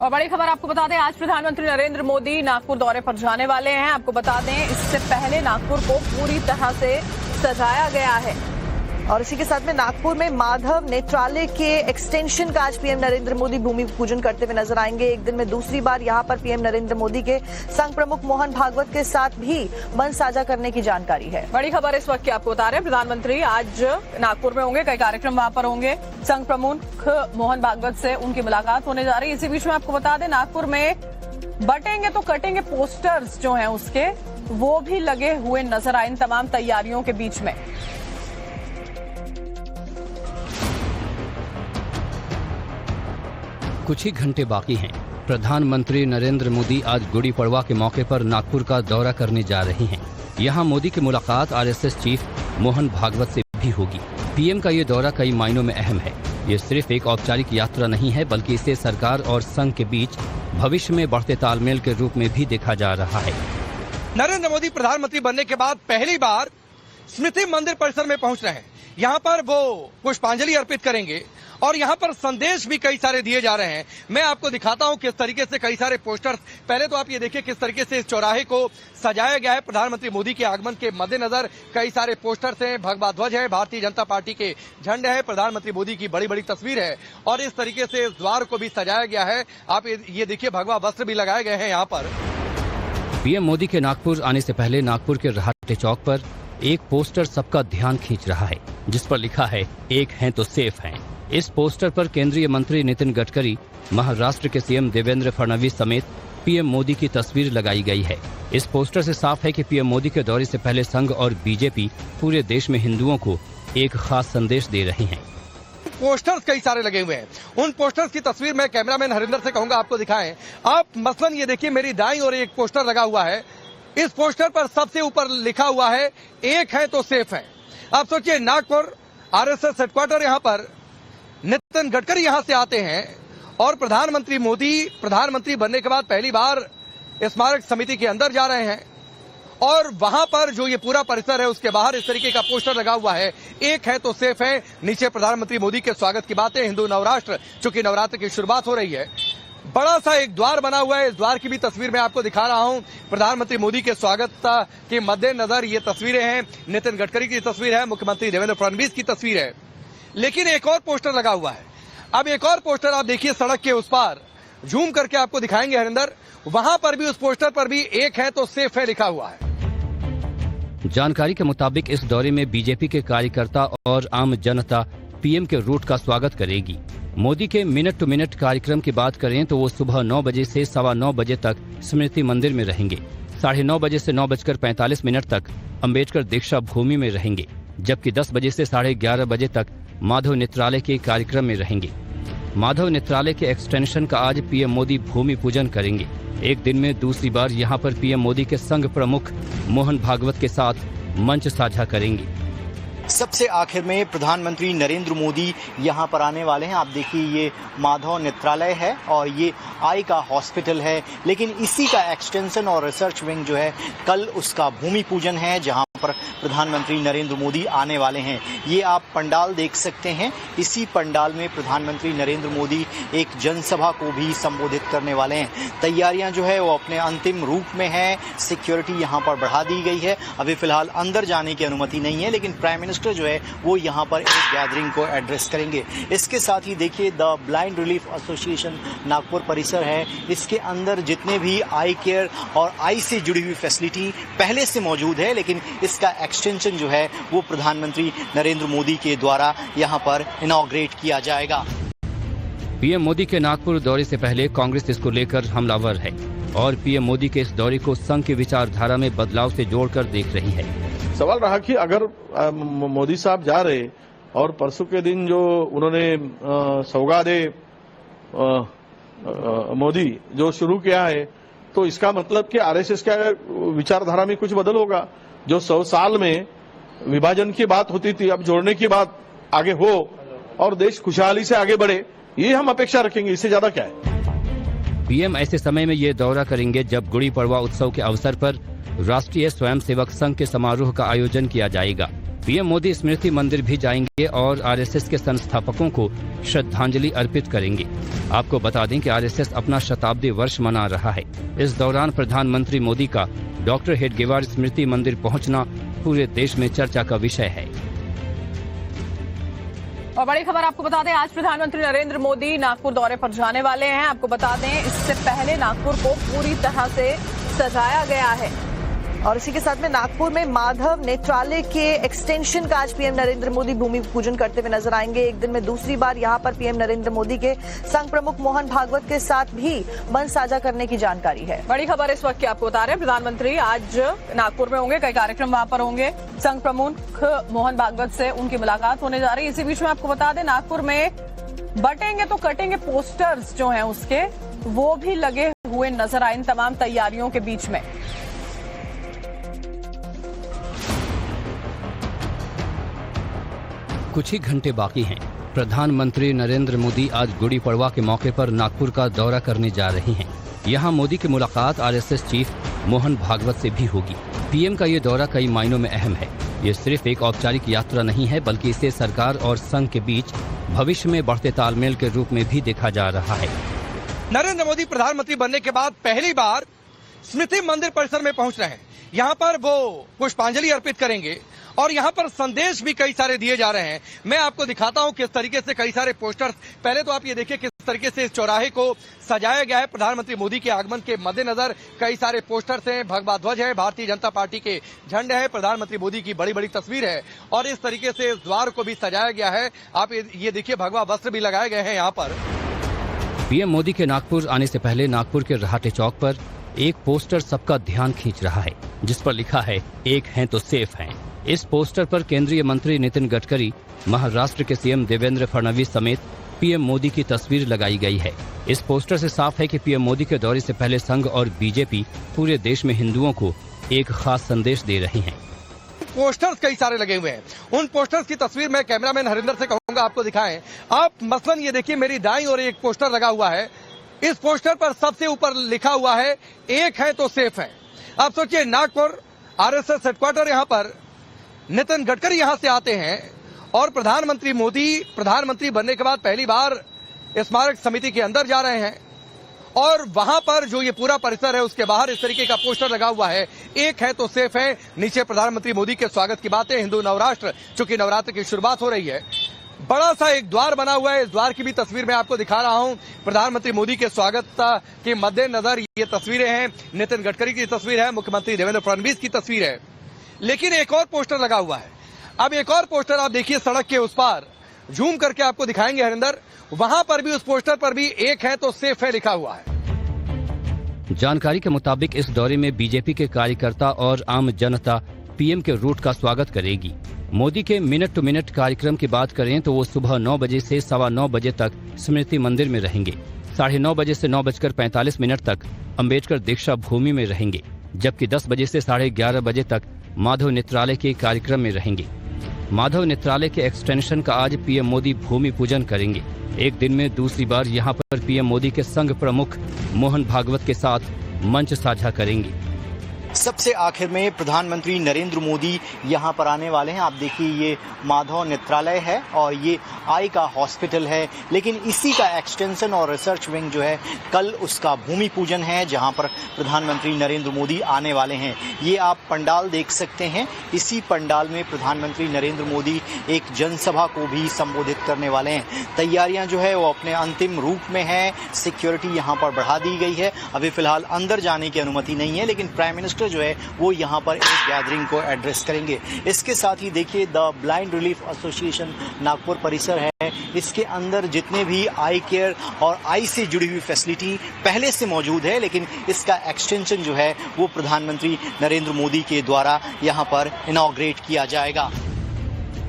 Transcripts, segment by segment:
और बड़ी खबर आपको बता दें, आज प्रधानमंत्री नरेंद्र मोदी नागपुर दौरे पर जाने वाले हैं। आपको बता दें, इससे पहले नागपुर को पूरी तरह से सजाया गया है। और इसी के साथ में नागपुर में माधव नेत्रालय के एक्सटेंशन का आज पीएम नरेंद्र मोदी भूमि पूजन करते हुए नजर आएंगे। एक दिन में दूसरी बार यहां पर पीएम नरेंद्र मोदी के संघ प्रमुख मोहन भागवत के साथ भी मंच साझा करने की जानकारी है। बड़ी खबर इस वक्त की आपको बता रहे हैं, प्रधानमंत्री आज नागपुर में होंगे, कई कार्यक्रम वहां पर होंगे। संघ प्रमुख मोहन भागवत से उनकी मुलाकात होने जा रही है। इसी बीच में आपको बता दें, नागपुर में बटेंगे तो कटेंगे पोस्टर्स जो हैं उसके, वो भी लगे हुए नजर आए इन तमाम तैयारियों के बीच में। कुछ ही घंटे बाकी हैं। प्रधानमंत्री नरेंद्र मोदी आज गुड़ी पड़वा के मौके पर नागपुर का दौरा करने जा रहे हैं। यहां मोदी की मुलाकात आरएसएस चीफ मोहन भागवत से भी होगी। पीएम का ये दौरा कई मायनों में अहम है। ये सिर्फ एक औपचारिक यात्रा नहीं है, बल्कि इसे सरकार और संघ के बीच भविष्य में बढ़ते तालमेल के रूप में भी देखा जा रहा है। नरेंद्र मोदी प्रधानमंत्री बनने के बाद पहली बार स्मृति मंदिर परिसर में पहुंच रहे हैं। यहाँ पर वो पुष्पांजलि अर्पित करेंगे और यहाँ पर संदेश भी कई सारे दिए जा रहे हैं। मैं आपको दिखाता हूँ किस तरीके से कई सारे पोस्टर्स। पहले तो आप ये देखिए किस तरीके से इस चौराहे को सजाया गया है। प्रधानमंत्री मोदी के आगमन के मद्देनजर कई सारे पोस्टर्स हैं, भगवा ध्वज है, भारतीय जनता पार्टी के झंडे हैं, प्रधानमंत्री मोदी की बड़ी बड़ी तस्वीर है और इस तरीके से इस द्वार को भी सजाया गया है। आप ये देखिए, भगवा वस्त्र भी लगाए गए हैं यहाँ पर। पीएम मोदी के नागपुर आने से पहले नागपुर के रहाटे चौक पर एक पोस्टर सबका ध्यान खींच रहा है, जिस पर लिखा है, एक हैं तो सेफ हैं। इस पोस्टर पर केंद्रीय मंत्री नितिन गडकरी, महाराष्ट्र के सीएम देवेंद्र फडणवीस समेत पीएम मोदी की तस्वीर लगाई गई है। इस पोस्टर से साफ है कि पीएम मोदी के दौरे से पहले संघ और बीजेपी पूरे देश में हिंदुओं को एक खास संदेश दे रहे हैं। पोस्टर्स कई सारे लगे हुए हैं। उन पोस्टर्स की तस्वीर मैं कैमरामैन हरिंदर से कहूंगा आपको दिखाएं। आप मसलन ये देखिए, मेरी दाईं ओर एक पोस्टर लगा हुआ है। इस पोस्टर पर सबसे ऊपर लिखा हुआ है, एक है तो सेफ है। आप सोचिए, नागपुर आरएसएस हेडक्वार्टर, यहाँ पर नितिन गडकरी यहाँ से आते हैं और प्रधानमंत्री मोदी प्रधानमंत्री बनने के बाद पहली बार स्मारक समिति के अंदर जा रहे हैं और वहां पर जो ये पूरा परिसर है उसके बाहर इस तरीके का पोस्टर लगा हुआ है, एक है तो सेफ है। नीचे प्रधानमंत्री मोदी के स्वागत की बातें, हिंदू नवराष्ट्र, चूंकि नवरात्र की शुरुआत हो रही है। बड़ा सा एक द्वार बना हुआ है, इस द्वार की भी तस्वीर मैं आपको दिखा रहा हूं। प्रधानमंत्री मोदी के स्वागत के मद्देनजर ये तस्वीरें हैं। नितिन गडकरी की तस्वीर है, मुख्यमंत्री देवेंद्र फडणवीस की तस्वीर है। लेकिन एक और पोस्टर लगा हुआ है। अब एक और पोस्टर आप देखिए, सड़क के उस पार, जूम करके आपको दिखाएंगे हरिंदर, वहां पर भी उस पोस्टर पर भी एक है तो सेफ है लिखा हुआ है। जानकारी के मुताबिक इस दौरे में बीजेपी के कार्यकर्ता और आम जनता पीएम के रूट का स्वागत करेगी। मोदी के मिनट टू मिनट कार्यक्रम की बात करें तो वो सुबह 9 बजे से 9:15 बजे तक स्मृति मंदिर में रहेंगे। 9:30 बजे से 9:45 तक अम्बेडकर दीक्षा भूमि में रहेंगे, जबकि 10 बजे से 11:30 बजे तक माधव नेत्रालय के कार्यक्रम में रहेंगे। माधव नेत्रालय के एक्सटेंशन का आज पीएम मोदी भूमि पूजन करेंगे। एक दिन में दूसरी बार यहाँ पर पीएम मोदी के संघ प्रमुख मोहन भागवत के साथ मंच साझा करेंगे। सबसे आखिर में प्रधानमंत्री नरेंद्र मोदी यहाँ पर आने वाले हैं। आप देखिए, ये माधव नेत्रालय है और ये आई का हॉस्पिटल है, लेकिन इसी का एक्सटेंशन और रिसर्च विंग जो है, कल उसका भूमि पूजन है, जहाँ पर प्रधानमंत्री नरेंद्र मोदी आने वाले हैं। ये आप पंडाल देख सकते हैं। इसी पंडाल में प्रधानमंत्री नरेंद्र मोदी एक जनसभा को भी संबोधित करने वाले हैं। तैयारियां जो है वो अपने अंतिम रूप में है। सिक्योरिटी यहाँ पर बढ़ा दी गई है। अभी फिलहाल अंदर जाने की अनुमति नहीं है, लेकिन प्राइम मिनिस्टर जो है वो यहाँ पर एक गैदरिंग को एड्रेस करेंगे। इसके साथ ही देखिए, the blind relief association Nagpur परिसर है, इसके अंदर जितने भी आई केयर और आई से जुड़ी हुई फैसिलिटी पहले से मौजूद है, लेकिन इसका एक्सटेंशन जो है वो प्रधानमंत्री नरेंद्र मोदी के द्वारा यहाँ पर इनॉग्रेट किया जाएगा। पीएम मोदी के नागपुर दौरे से पहले कांग्रेस इसको लेकर हमलावर है और पीएम मोदी के इस दौरे को संघ की विचारधारा में बदलाव से जोड़कर देख रही है। सवाल रहा कि अगर मोदी साहब जा रहे और परसों के दिन जो उन्होंने सौगादे मोदी जो शुरू किया है, तो इसका मतलब कि आरएसएस का विचारधारा में कुछ बदल होगा। जो 100 साल में विभाजन की बात होती थी, अब जोड़ने की बात आगे हो और देश खुशहाली से आगे बढ़े, ये हम अपेक्षा रखेंगे। इससे ज्यादा क्या है। पीएम ऐसे समय में ये दौरा करेंगे जब गुड़ी पड़वा उत्सव के अवसर पर राष्ट्रीय स्वयंसेवक संघ के समारोह का आयोजन किया जाएगा। पीएम मोदी स्मृति मंदिर भी जाएंगे और आरएसएस के संस्थापकों को श्रद्धांजलि अर्पित करेंगे। आपको बता दें कि आरएसएस अपना शताब्दी वर्ष मना रहा है। इस दौरान प्रधानमंत्री मोदी का डॉक्टर हेडगेवार स्मृति मंदिर पहुंचना पूरे देश में चर्चा का विषय है। और बड़ी खबर आपको बता दें, आज प्रधानमंत्री नरेंद्र मोदी नागपुर दौरे पर जाने वाले हैं। आपको बता दें, इससे पहले नागपुर को पूरी तरह से सजाया गया है और इसी के साथ में नागपुर में माधव नेत्रालय के एक्सटेंशन का आज पीएम नरेंद्र मोदी भूमि पूजन करते हुए नजर आएंगे। एक दिन में दूसरी बार यहां पर पीएम नरेंद्र मोदी के संघ प्रमुख मोहन भागवत के साथ भी मंच साझा करने की जानकारी है। बड़ी खबर इस वक्त की आपको बता रहे हैं, प्रधानमंत्री आज नागपुर में होंगे, कई कार्यक्रम वहां पर होंगे। संघ प्रमुख मोहन भागवत से उनकी मुलाकात होने जा रही है। इसी बीच में आपको बता दें, नागपुर में बटेंगे तो कटेंगे पोस्टर्स जो हैं उसके, वो भी लगे हुए नजर आए इन तमाम तैयारियों के बीच में। कुछ ही घंटे बाकी हैं। प्रधानमंत्री नरेंद्र मोदी आज गुड़ी पड़वा के मौके पर नागपुर का दौरा करने जा रहे हैं। यहां मोदी की मुलाकात आरएसएस चीफ मोहन भागवत से भी होगी। पीएम का ये दौरा कई मायनों में अहम है। ये सिर्फ एक औपचारिक यात्रा नहीं है, बल्कि इसे सरकार और संघ के बीच भविष्य में बढ़ते तालमेल के रूप में भी देखा जा रहा है। नरेंद्र मोदी प्रधानमंत्री बनने के बाद पहली बार स्मृति मंदिर परिसर में पहुंच रहे हैं। यहाँ पर वो पुष्पांजलि अर्पित करेंगे और यहाँ पर संदेश भी कई सारे दिए जा रहे हैं। मैं आपको दिखाता हूँ किस तरीके से कई सारे पोस्टर्स, पहले तो आप ये देखिए किस तरीके से इस चौराहे को सजाया गया है। प्रधानमंत्री मोदी के आगमन के मद्देनजर कई सारे पोस्टर्स हैं, भगवा ध्वज है, भारतीय जनता पार्टी के झंडे हैं, प्रधानमंत्री मोदी की बड़ी बड़ी तस्वीर है और इस तरीके से इस द्वार को भी सजाया गया है। आप ये देखिए, भगवा वस्त्र भी लगाए गए हैं यहाँ पर। पीएम मोदी के नागपुर आने से पहले नागपुर के रहाटे चौक पर एक पोस्टर सबका ध्यान खींच रहा है, जिस पर लिखा है, एक हैं तो सेफ हैं। इस पोस्टर पर केंद्रीय मंत्री नितिन गडकरी, महाराष्ट्र के सीएम देवेंद्र फडणवीस समेत पीएम मोदी की तस्वीर लगाई गई है। इस पोस्टर से साफ है कि पीएम मोदी के दौरे से पहले संघ और बीजेपी पूरे देश में हिंदुओं को एक खास संदेश दे रही हैं। पोस्टर्स कई सारे लगे हुए हैं। उन पोस्टर्स की तस्वीर मैं कैमरामैन हरिंदर से कहूंगा आपको दिखाएं। आप मसलन ये देखिए, मेरी दाईं ओर एक पोस्टर लगा हुआ है। इस पोस्टर पर सबसे ऊपर लिखा हुआ है, एक है तो सेफ है। आप सोचिए, नागपुर आरएसएस हेडक्वार्टर, यहाँ पर नितिन गडकरी यहाँ से आते हैं और प्रधानमंत्री मोदी प्रधानमंत्री बनने के बाद पहली बार स्मारक समिति के अंदर जा रहे हैं और वहां पर जो ये पूरा परिसर है उसके बाहर इस तरीके का पोस्टर लगा हुआ है, एक है तो सेफ है। नीचे प्रधानमंत्री मोदी के स्वागत की बातें, हिंदू नवराष्ट्र, चूंकि नवरात्र की शुरुआत हो रही है। बड़ा सा एक द्वार बना हुआ है, इस द्वार की भी तस्वीर मैं आपको दिखा रहा हूं। प्रधानमंत्री मोदी के स्वागत के मद्देनजर ये तस्वीरें हैं। नितिन गडकरी की तस्वीर है, मुख्यमंत्री देवेंद्र फडणवीस की तस्वीर है। लेकिन एक और पोस्टर लगा हुआ है। अब एक और पोस्टर आप देखिए, सड़क के उस पार जूम करके आपको दिखाएंगे हरिंदर, वहां पर भी, उस पोस्टर पर भी एक है तो सेफ है लिखा हुआ है। जानकारी के मुताबिक इस दौरे में बीजेपी के कार्यकर्ता और आम जनता पीएम के रूट का स्वागत करेगी। मोदी के मिनट टू मिनट कार्यक्रम की बात करें तो वो सुबह 9 बजे से 9:15 बजे तक स्मृति मंदिर में रहेंगे। 9:30 बजे से 9:45 तक अंबेडकर दीक्षा भूमि में रहेंगे, जबकि 10 बजे से 11:30 बजे तक माधव नेत्रालय के कार्यक्रम में रहेंगे। माधव नेत्रालय के एक्सटेंशन का आज पीएम मोदी भूमि पूजन करेंगे। एक दिन में दूसरी बार यहां पर पीएम मोदी के संघ प्रमुख मोहन भागवत के साथ मंच साझा करेंगे। सबसे आखिर में प्रधानमंत्री नरेंद्र मोदी यहाँ पर आने वाले हैं। आप देखिए, ये माधव नेत्रालय है और ये आई का हॉस्पिटल है, लेकिन इसी का एक्सटेंशन और रिसर्च विंग जो है, कल उसका भूमि पूजन है जहाँ पर प्रधानमंत्री नरेंद्र मोदी आने वाले हैं। ये आप पंडाल देख सकते हैं। इसी पंडाल में प्रधानमंत्री नरेंद्र मोदी एक जनसभा को भी संबोधित करने वाले हैं। तैयारियां जो है वो अपने अंतिम रूप में है। सिक्योरिटी यहाँ पर बढ़ा दी गई है। अभी फिलहाल अंदर जाने की अनुमति नहीं है, लेकिन प्राइम मिनिस्टर जो है वो यहाँ पर एक गैदरिंग को एड्रेस करेंगे। इसके साथ ही देखिए, the blind relief association Nagpur परिसर है, इसके अंदर जितने भी आई केयर और आई से जुड़ी हुई फैसिलिटी पहले से मौजूद है, लेकिन इसका एक्सटेंशन जो है वो प्रधानमंत्री नरेंद्र मोदी के द्वारा यहाँ पर इनॉग्रेट किया जाएगा।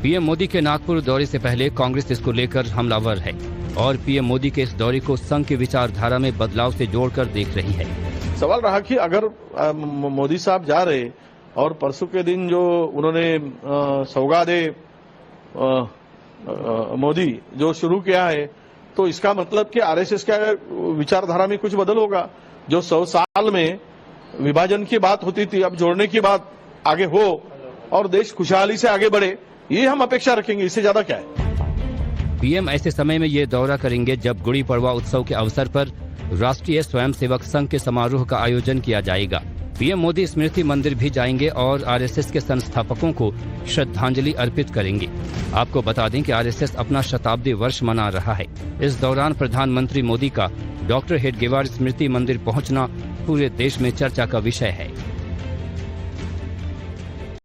पीएम मोदी के नागपुर दौरे से पहले कांग्रेस इसको लेकर हमलावर है और पीएम मोदी के इस दौरे को संघ की विचारधारा में बदलाव से जोड़कर देख रही है। सवाल रहा कि अगर मोदी साहब जा रहे और परसों के दिन जो उन्होंने सौगादे मोदी जो शुरू किया है, तो इसका मतलब कि आरएसएस का विचारधारा में कुछ बदल होगा। जो 100 साल में विभाजन की बात होती थी, अब जोड़ने की बात आगे हो, और देश खुशहाली से आगे बढ़े, ये हम अपेक्षा रखेंगे। इससे ज्यादा क्या है। पीएम ऐसे समय में ये दौरा करेंगे जब गुड़ी पड़वा उत्सव के अवसर पर राष्ट्रीय स्वयंसेवक संघ के समारोह का आयोजन किया जाएगा। पीएम मोदी स्मृति मंदिर भी जाएंगे और आरएसएस के संस्थापकों को श्रद्धांजलि अर्पित करेंगे। आपको बता दें कि आरएसएस अपना शताब्दी वर्ष मना रहा है। इस दौरान प्रधानमंत्री मोदी का डॉक्टर हेडगेवार स्मृति मंदिर पहुंचना पूरे देश में चर्चा का विषय है।